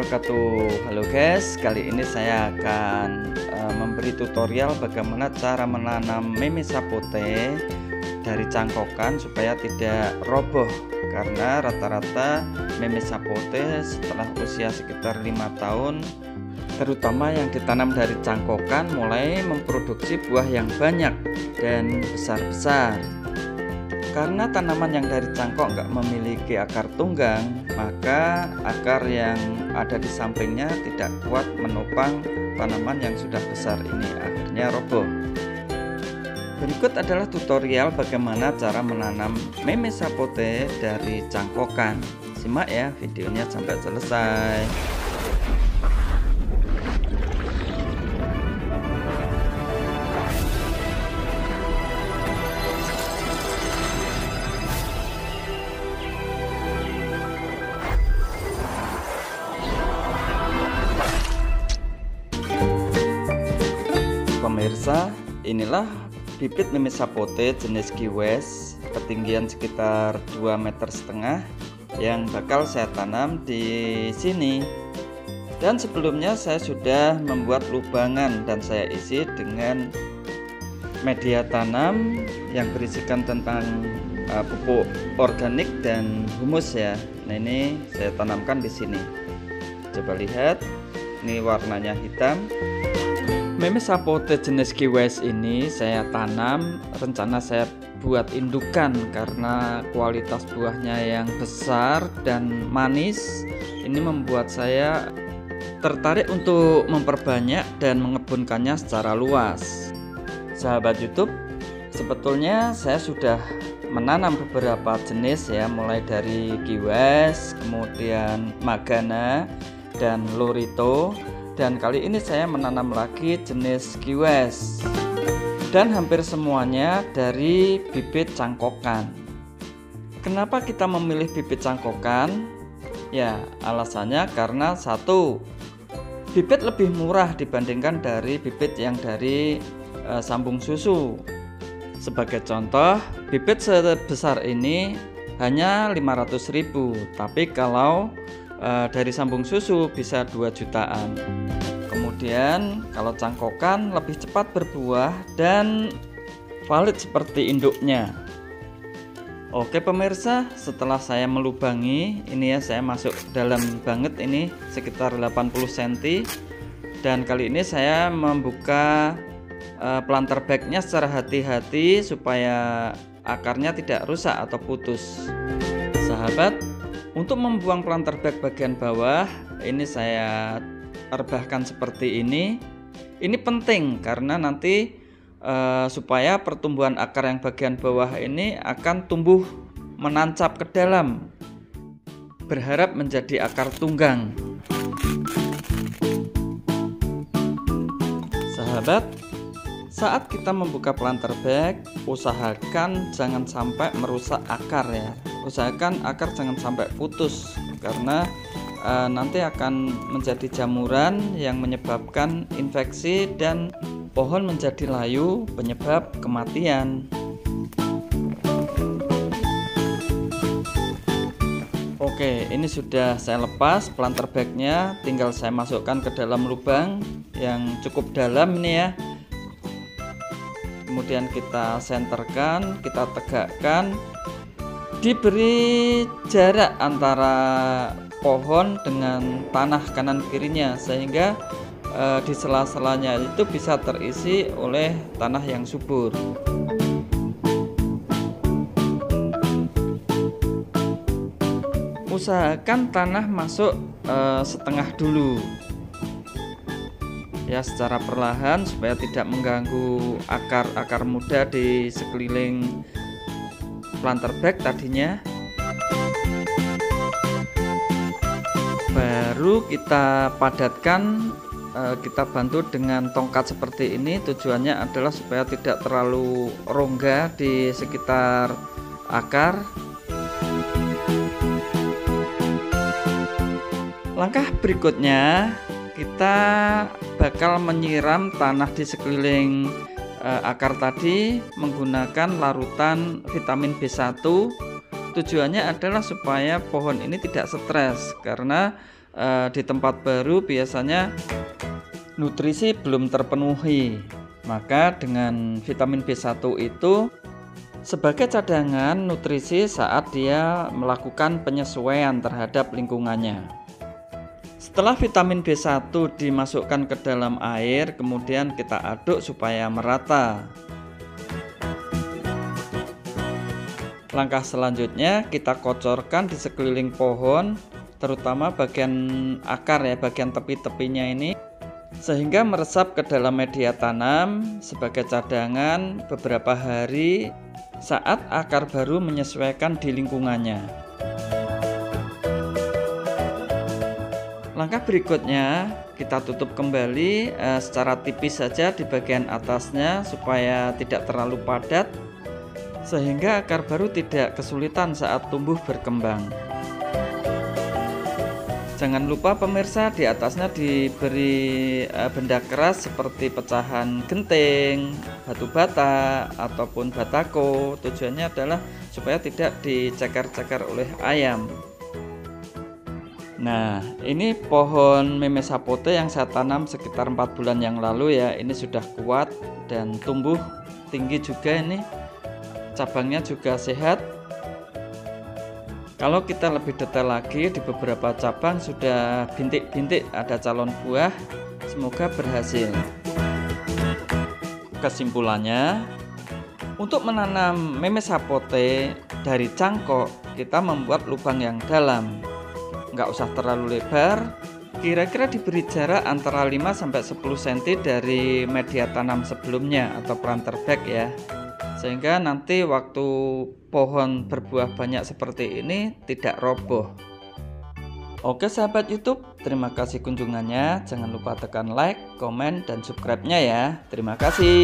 wabarakatuh. Halo guys, kali ini saya akan memberi tutorial bagaimana cara menanam meme sapote dari cangkokan supaya tidak roboh, karena rata-rata meme sapote setelah usia sekitar 5 tahun, terutama yang ditanam dari cangkokan, mulai memproduksi buah yang banyak dan besar-besar. Karena tanaman yang dari cangkok nggak memiliki akar tunggang, maka akar yang ada di sampingnya tidak kuat menopang tanaman yang sudah besar ini, akhirnya roboh. Berikut adalah tutorial bagaimana cara menanam meme sapote dari cangkokan. Simak ya videonya sampai selesai. Pemirsa, inilah bibit meme sapote jenis Kiwes ketinggian sekitar 2,5 meter yang bakal saya tanam di sini. Dan sebelumnya saya sudah membuat lubangan dan saya isi dengan media tanam yang berisikan tentang pupuk organik dan humus ya. Nah, ini saya tanamkan di sini. Coba lihat, ini warnanya hitam. Meme sapote jenis Kiwes ini saya tanam, rencana saya buat indukan karena kualitas buahnya yang besar dan manis. Ini membuat saya tertarik untuk memperbanyak dan mengembunkannya secara luas. Sahabat YouTube, sebetulnya saya sudah menanam beberapa jenis ya, mulai dari Kiwes, kemudian Magana dan Lorito. Dan kali ini saya menanam lagi jenis Kiwes, dan hampir semuanya dari bibit cangkokan. Kenapa kita memilih bibit cangkokan? Ya, alasannya karena satu, bibit lebih murah dibandingkan dari bibit yang dari sambung susu. Sebagai contoh, bibit sebesar ini hanya 500.000, tapi kalau dari sambung susu bisa 2 jutaan. Kemudian kalau cangkokan lebih cepat berbuah dan valid seperti induknya. Oke pemirsa, setelah saya melubangi ini ya, saya masuk dalam banget ini sekitar 80 cm, dan kali ini saya membuka planter bagnya secara hati-hati supaya akarnya tidak rusak atau putus. Sahabat, untuk membuang planter bag bagian bawah ini saya rebahkan seperti ini. Ini penting karena nanti supaya pertumbuhan akar yang bagian bawah ini akan tumbuh menancap ke dalam, berharap menjadi akar tunggang. Sahabat, saat kita membuka planter bag, usahakan jangan sampai merusak akar ya. Usahakan akar jangan sampai putus, karena nanti akan menjadi jamuran yang menyebabkan infeksi dan pohon menjadi layu, penyebab kematian. Oke, ini sudah saya lepas planter bagnya, tinggal saya masukkan ke dalam lubang yang cukup dalam ini ya. Kemudian kita senterkan, kita tegakkan. Diberi jarak antara pohon dengan tanah kanan kirinya, sehingga di sela-selanya itu bisa terisi oleh tanah yang subur. Usahakan tanah masuk setengah dulu ya, secara perlahan supaya tidak mengganggu akar-akar muda di sekeliling planter bag tadinya. Baru kita padatkan, kita bantu dengan tongkat seperti ini. Tujuannya adalah supaya tidak terlalu rongga di sekitar akar. Langkah berikutnya, kita bakal menyiram tanah di sekeliling akar tadi menggunakan larutan vitamin B1. Tujuannya adalah supaya pohon ini tidak stres, karena di tempat baru biasanya nutrisi belum terpenuhi. Maka dengan vitamin B1 itu sebagai cadangan nutrisi saat dia melakukan penyesuaian terhadap lingkungannya. Setelah vitamin B1 dimasukkan ke dalam air, kemudian kita aduk supaya merata. Langkah selanjutnya kita kocorkan di sekeliling pohon, terutama bagian akar ya, bagian tepi-tepinya ini, sehingga meresap ke dalam media tanam sebagai cadangan beberapa hari saat akar baru menyesuaikan di lingkungannya. Langkah berikutnya kita tutup kembali secara tipis saja di bagian atasnya supaya tidak terlalu padat, sehingga akar baru tidak kesulitan saat tumbuh berkembang. Jangan lupa pemirsa, di atasnya diberi benda keras seperti pecahan genting, batu bata, ataupun batako. Tujuannya adalah supaya tidak diceker-ceker oleh ayam. Nah, ini pohon meme sapote yang saya tanam sekitar 4 bulan yang lalu ya. Ini sudah kuat dan tumbuh tinggi juga ini. Cabangnya juga sehat. Kalau kita lebih detail lagi, di beberapa cabang sudah bintik-bintik ada calon buah. Semoga berhasil. Kesimpulannya, untuk menanam meme sapote dari cangkok, kita membuat lubang yang dalam. Nggak usah terlalu lebar, kira-kira diberi jarak antara 5-10 cm dari media tanam sebelumnya atau planter bag ya, sehingga nanti waktu pohon berbuah banyak seperti ini tidak roboh. Oke sahabat YouTube, terima kasih kunjungannya. Jangan lupa tekan like, komen, dan subscribe-nya ya. Terima kasih.